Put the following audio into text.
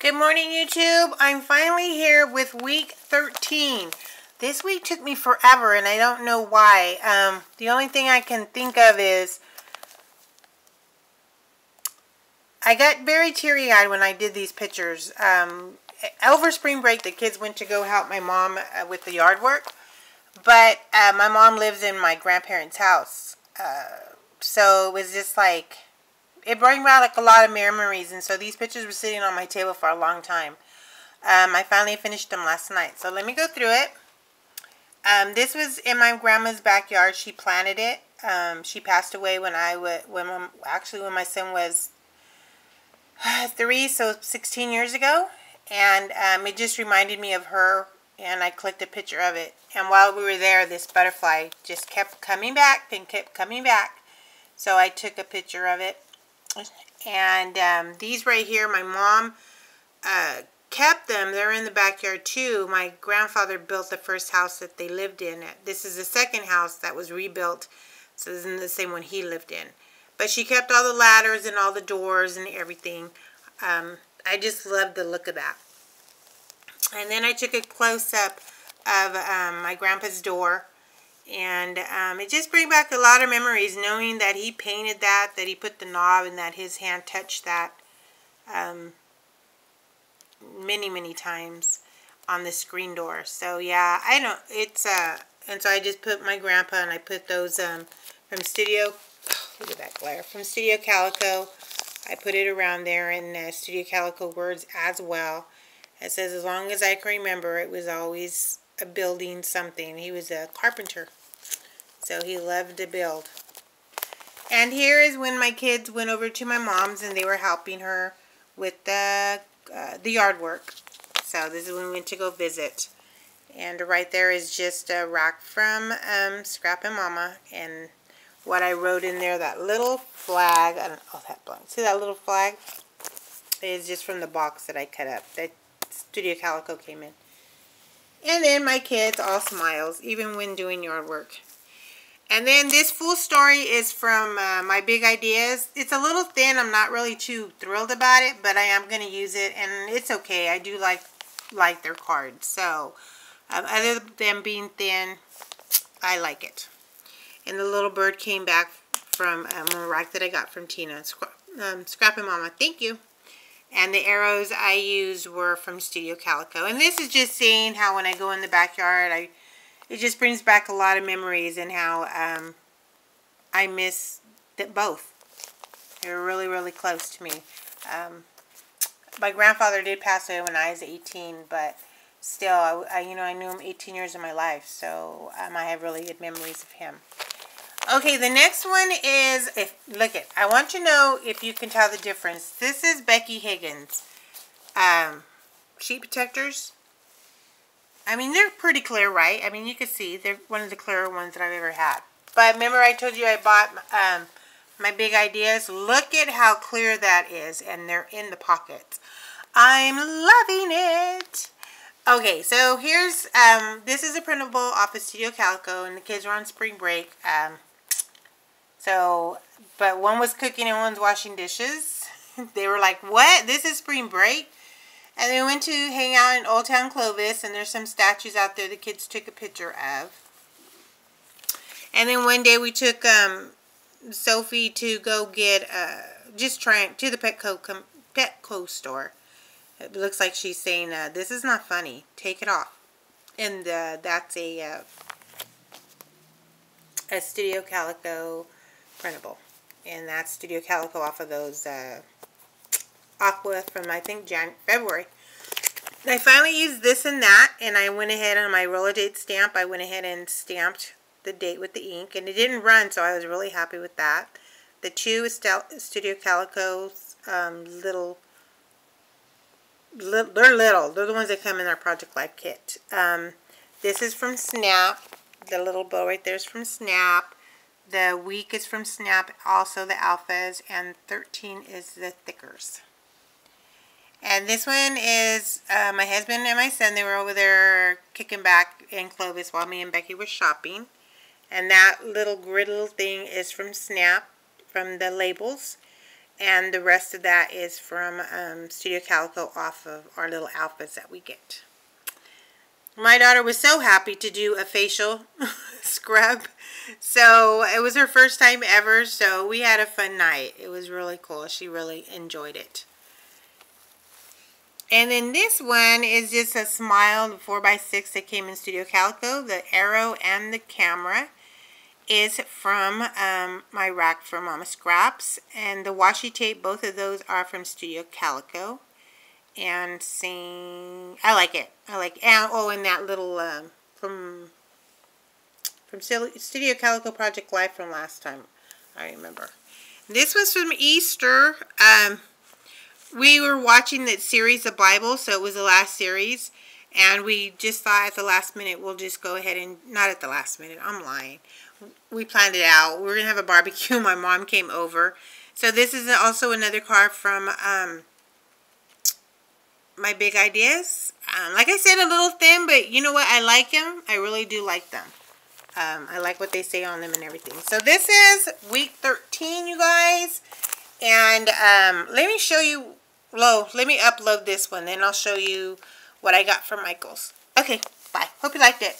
Good morning, YouTube. I'm finally here with week 13. This week took me forever, and I don't know why. The only thing I can think of is I got very teary-eyed when I did these pictures. Over spring break, the kids went to go help my mom with the yard work, but my mom lives in my grandparents' house, so it was just like, it brought back like a lot of memories, and so these pictures were sitting on my table for a long time. I finally finished them last night, so let me go through it. This was in my grandma's backyard. She planted it. She passed away when when my son was 3, so 16 years ago, and it just reminded me of her, and I clicked a picture of it. And while we were there, this butterfly just kept coming back and kept coming back, so I took a picture of it. And these right here, my mom kept them. They're in the backyard too. My grandfather built the first house that they lived in. This is the second house that was rebuilt, so this isn't the same one he lived in. But she kept all the ladders and all the doors and everything. I just loved the look of that. And then I took a close-up of my grandpa's door. And it just brings back a lot of memories, knowing that he painted that he put the knob, and that his hand touched that many, many times on the screen door. So yeah, I know it's and so I just put my grandpa, and I put those from Studio, look at that glare, from Studio Calico. I put it around there in Studio Calico words as well. It says, as long as I can remember, it was always a building something. He was a carpenter, so he loved to build. And here is when my kids went over to my mom's, and they were helping her with the yard work. So this is when we went to go visit. And right there is just a rack from Scrappin' Mama, and what I wrote in there, that little flag. I don't, oh, that blank. See that little flag? It is just from the box that I cut up. That Studio Calico came in. And then my kids, all smiles, even when doing yard work. And then this full story is from my Big Ideas. It's a little thin. I'm not really too thrilled about it, but I am going to use it, and it's okay. I do like their cards. So, other than being thin, I like it. And the little bird came back from a rack that I got from Tina. Scrappin' Mama, thank you. And the arrows I used were from Studio Calico. And this is just saying how when I go in the backyard, it just brings back a lot of memories, and how I miss both. They were really, really close to me. My grandfather did pass away when I was 18, but still, I knew him 18 years of my life, so I have really good memories of him. Okay, the next one is, I want to know if you can tell the difference. This is Becky Higgins. Sheet protectors. I mean, they're pretty clear, right? I mean, you can see they're one of the clearer ones that I've ever had. But remember I told you I bought my Big Ideas? Look at how clear that is, and they're in the pockets. I'm loving it. Okay, so here's, this is a printable off of Studio Calico, and the kids were on spring break. But one was cooking and one's washing dishes. They were like, what? This is spring break? And we went to hang out in Old Town Clovis, and there's some statues out there the kids took a picture of. And then one day we took Sophie to go get, to the Petco store. It looks like she's saying, this is not funny. Take it off. And that's a Studio Calico printable. And that's Studio Calico off of those Aqua from, I think, February. And I finally used this and that, and I went ahead on my roller date stamp. I went ahead and stamped the date with the ink, and it didn't run, so I was really happy with that. The two is Studio Calico's they're little. They're the ones that come in our Project Life kit. This is from Snap. The little bow right there is from Snap. The week is from Snap, also the alphas, and 13 is the thickers. And this one is my husband and my son. They were over there kicking back in Clovis while me and Becky were shopping. And that little griddle thing is from Snap, from the labels. And the rest of that is from Studio Calico off of our little outfits that we get. My daughter was so happy to do a facial scrub. So it was her first time ever. So we had a fun night. It was really cool. She really enjoyed it. And then this one is just a smile, the 4x6 that came in Studio Calico. The arrow and the camera is from my rack from Mama Scraps. And the washi tape, both of those are from Studio Calico. And I like it. I like it. And, oh, and that little from Studio Calico Project Live from last time. I remember. This was from Easter. We were watching that series, the Bible, so it was the last series. And we just thought at the last minute, we'll just go ahead and, not at the last minute, I'm lying. We planned it out. We were going to have a barbecue. My mom came over. So this is also another card from my big ideas. Like I said, a little thin, but you know what? I like them. I really do like them. I like what they say on them and everything. So this is week 13, you guys. And let me show you, let me upload this one. Then I'll show you what I got from Michael's. Okay, bye. Hope you liked it.